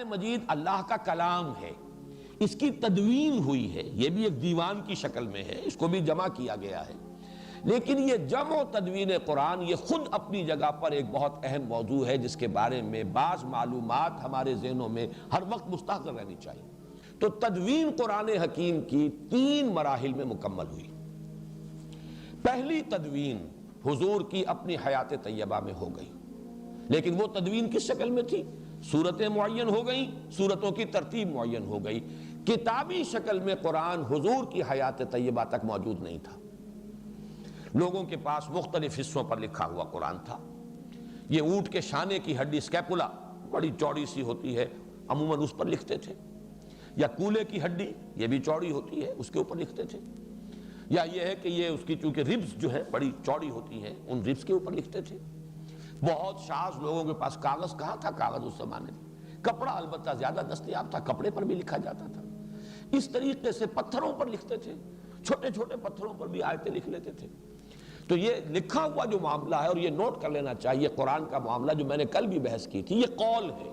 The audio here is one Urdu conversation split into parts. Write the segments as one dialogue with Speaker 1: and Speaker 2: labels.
Speaker 1: مجید اللہ کا کلام ہے، اس کی تدوین ہوئی ہے، یہ بھی ایک دیوان کی شکل میں ہے، اس کو بھی جمع کیا گیا ہے، لیکن یہ جمع و تدوین قرآن یہ خود اپنی جگہ پر ایک بہت اہم موضوع ہے جس کے بارے میں بعض معلومات ہمارے ذہنوں میں ہر وقت مستحضر رہنی چاہیے۔ تو تدوین قرآن حکیم کی 3 مراحل میں مکمل ہوئی۔ پہلی تدوین حضور کی اپنی حیات طیبہ میں ہو گئی، لیکن وہ تدوین کس شکل میں تھی؟ صورتیں معین ہو گئیں، صورتوں کی ترتیب معین ہو گئی، کتابی شکل میں قرآن حضور کی حیات طیبہ تک موجود نہیں تھا۔ لوگوں کے پاس مختلف حصوں پر لکھا ہوا قرآن تھا۔ یہ اونٹ کے شانے کی ہڈی اسکیپولا بڑی چوڑی سی ہوتی ہے، عموماً اس پر لکھتے تھے، یا کولے کی ہڈی یہ بھی چوڑی ہوتی ہے، اس کے اوپر لکھتے تھے، یا یہ ہے کہ یہ اس کی چونکہ ربز جو ہے بڑی چوڑی ہوتی ہیں، ان ربز کے اوپر لکھتے تھے۔ بہت شاذ لوگوں کے پاس کاغذ کہاں تھا، کاغذ اس زمانے میں، کپڑا البتہ زیادہ دستیاب تھا، کپڑے پر بھی لکھا جاتا تھا۔ اس طریقے سے پتھروں پر لکھتے تھے، چھوٹے چھوٹے پتھروں پر بھی آیتیں لکھ لیتے تھے۔ تو یہ لکھا ہوا جو معاملہ ہے، اور یہ نوٹ کر لینا چاہیے، قرآن کا معاملہ جو میں نے کل بھی بحث کی تھی، یہ قول ہے،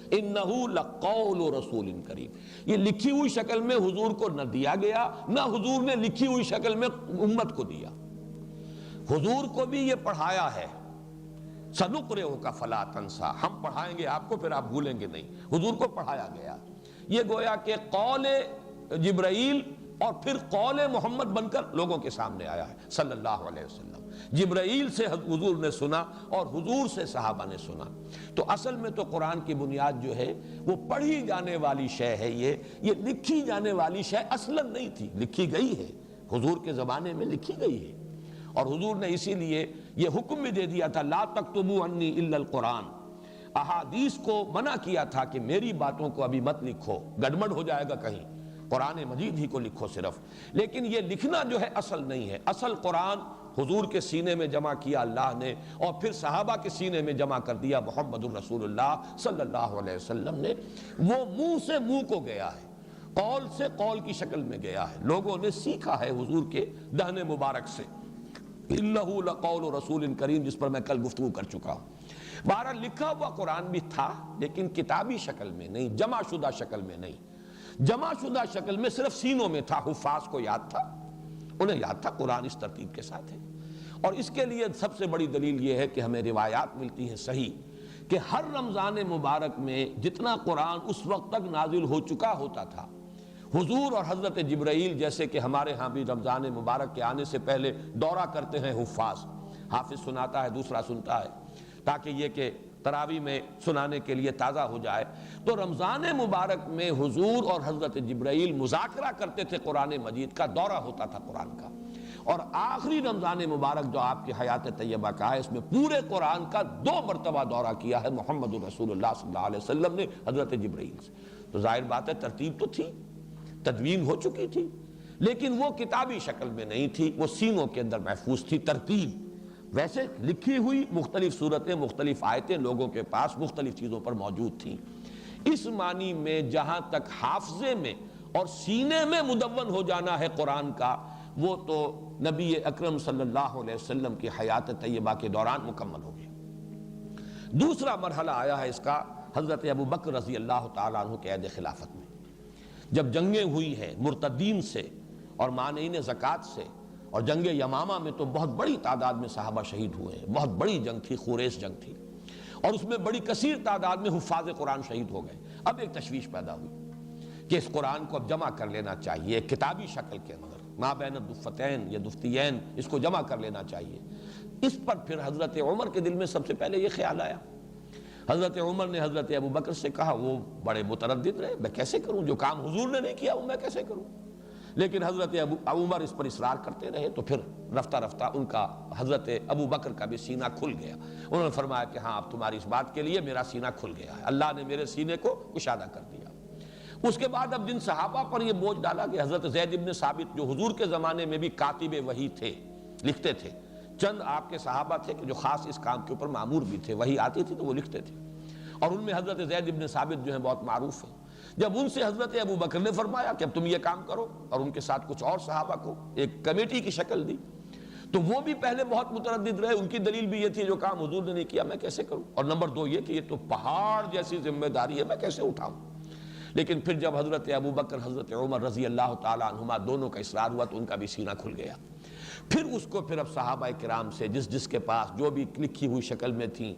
Speaker 1: اِنَّهُ لَقَوْلُ رَسُولٍ کریم۔ یہ لکھی ہوئی شکل میں حضور کو نہ دیا گیا، نہ حضور نے لکھی ہوئی شکل میں امت کو دیا۔ حضور کو بھی یہ پڑھایا ہے، سَنُقْرِئُكَ فَلَا تَنْسَىٰ، ہم پڑھائیں گے آپ کو پھر آپ بھولیں گے نہیں، حضور کو پڑھایا گیا۔ یہ گویا کہ قول جبرائیل اور پھر قول محمد بن کر لوگوں کے سامنے آیا ہے صلی اللہ علیہ وسلم۔ جبرائیل سے حضور نے سنا اور حضور سے صحابہ نے سنا۔ تو اصل میں تو قرآن کی بنیاد جو ہے وہ پڑھی جانے والی شے ہے، یہ لکھی جانے والی شے اصلاً نہیں تھی، لکھی گئی ہے، حضور کے زمانے میں لکھی گئی ہے، اور حضور نے اسی لیے یہ حکم بھی دے دیا تھا، لا تکتبوا عنی الا القرآن، احادیث کو منع کیا تھا کہ میری باتوں کو ابھی مت لکھو، گڑبڑ ہو جائے گا کہیں، قرآن مجید ہی کو لکھو صرف۔ لیکن یہ لکھنا جو ہے اصل نہیں ہے، اصل قرآن حضور کے سینے میں جمع کیا اللہ نے، اور پھر صحابہ کے سینے میں جمع کر دیا محمد الرسول اللہ صلی اللہ علیہ وسلم نے۔ وہ منہ سے منہ کو گیا ہے، قول سے قول کی شکل میں گیا ہے، لوگوں نے سیکھا ہے حضور کے دہن مبارک سے۔ اِنَّهُ لَقَوْلُ رَسُولٍ کریم، جس پر میں کل گفتگو کر چکا ہوں۔ بہرحال لکھا ہوا قرآن بھی تھا، لیکن کتابی شکل میں نہیں، جمع شدہ شکل میں نہیں۔ جمع شدہ شکل میں صرف سینوں میں تھا، حفاظ کو یاد تھا، انہیں یاد تھا قرآن اس ترتیب کے ساتھ ہے۔ اور اس کے لیے سب سے بڑی دلیل یہ ہے کہ ہمیں روایات ملتی ہیں صحیح کہ ہر رمضان مبارک میں جتنا قرآن اس وقت تک نازل ہو چکا ہوتا تھا، حضور اور حضرت جبرائیل جیسے کہ ہمارے ہاں بھی رمضان مبارک کے آنے سے پہلے دورہ کرتے ہیں حفاظ، حافظ سناتا ہے دوسرا سنتا ہے، تاکہ یہ کہ تراویح میں سنانے کے لیے تازہ ہو جائے۔ تو رمضان مبارک میں حضور اور حضرت جبرائیل مذاکرہ کرتے تھے، قرآن مجید کا دورہ ہوتا تھا قرآن کا۔ اور آخری رمضان مبارک جو آپ کی حیات طیبہ کا ہے، اس میں پورے قرآن کا 2 مرتبہ دورہ کیا ہے محمد الرسول اللہ صلی اللہ علیہ وسلم نے حضرت جبرائیل سے۔ تو ظاہر بات ہے ترتیب تو تھی، تدوین ہو چکی تھی، لیکن وہ کتابی شکل میں نہیں تھی، وہ سینوں کے اندر محفوظ تھی ترتیب۔ ویسے لکھی ہوئی مختلف صورتیں، مختلف آیتیں لوگوں کے پاس مختلف چیزوں پر موجود تھیں۔ اس معنی میں جہاں تک حافظے میں اور سینے میں مدون ہو جانا ہے قرآن کا، وہ تو نبی اکرم صلی اللہ علیہ وسلم کی حیات طیبہ کے دوران مکمل ہو گیا۔ دوسرا مرحلہ آیا ہے اس کا حضرت ابوبکر رضی اللہ تعالیٰ عنہ کے عہد خلافت میں، جب جنگیں ہوئی ہیں مرتدین سے اور مانعین زکوٰۃ سے، اور جنگ یمامہ میں تو بہت بڑی تعداد میں صحابہ شہید ہوئے ہیں، بہت بڑی جنگ تھی، خوریس جنگ تھی، اور اس میں بڑی کثیر تعداد میں حفاظ قرآن شہید ہو گئے۔ اب ایک تشویش پیدا ہوئی کہ اس قرآن کو اب جمع کر لینا چاہیے کتابی شکل کے اندر، ما بین الدفتین یا دفتیین، اس کو جمع کر لینا چاہیے۔ اس پر پھر حضرت عمر کے دل میں سب سے پہلے یہ خیال آیا۔ حضرت عمر نے حضرت ابوبکر سے کہا، وہ بڑے متردد رہے، میں کیسے کروں، جو کام حضور نے نہیں کیا وہ میں کیسے کروں؟ لیکن حضرت عمر اس پر اصرار کرتے رہے، تو پھر رفتہ رفتہ ان کا حضرت ابوبکر کا بھی سینہ کھل گیا۔ انہوں نے فرمایا کہ ہاں اب تمہاری اس بات کے لیے میرا سینہ کھل گیا ہے، اللہ نے میرے سینے کو کشادہ کر دیا۔ اس کے بعد اب جن صحابہ پر یہ بوجھ ڈالا کہ حضرت زید بن ثابت جو حضور کے زمانے میں بھی کاتب وحی تھے، لکھتے تھے، چند آپ کے صحابہ تھے کہ جو خاص اس کام کے اوپر مامور بھی تھے، وحی آتی تھی تو وہ لکھتے تھے، اور ان میں حضرت زید بن ثابت جو ہیں بہت معروف ہیں۔ جب ان سے حضرت ابوبکر نے فرمایا کہ اب تم یہ کام کرو، اور ان کے ساتھ کچھ اور صحابہ کو ایک کمیٹی کی شکل دی، تو وہ بھی پہلے بہت متردد رہے، ان کی دلیل بھی یہ تھی جو کام حضور نے نہیں کیا میں کیسے کروں، اور نمبر دو یہ کہ یہ تو پہاڑ جیسی ذمہ داری ہے میں کیسے اٹھاؤں۔ لیکن پھر جب حضرت ابو بکر حضرت عمر رضی اللہ تعالیٰ عنہما دونوں کا اصرار ہوا تو ان کا بھی سینہ کھل گیا۔ پھر اس کو پھر اب صحابہ کرام سے جس کے پاس جو بھی لکھی ہوئی شکل میں تھیں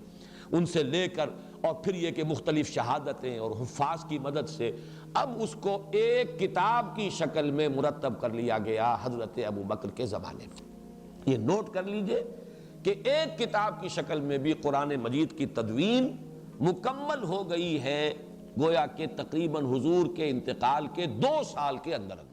Speaker 1: ان سے لے کر، اور پھر یہ کہ مختلف شہادتیں اور حفاظ کی مدد سے اب اس کو ایک کتاب کی شکل میں مرتب کر لیا گیا حضرت ابو بکر کے زمانے میں۔ یہ نوٹ کر لیجئے کہ ایک کتاب کی شکل میں بھی قرآن مجید کی تدوین مکمل ہو گئی ہے، گویا کہ تقریباً حضور کے انتقال کے 2 سال کے اندر۔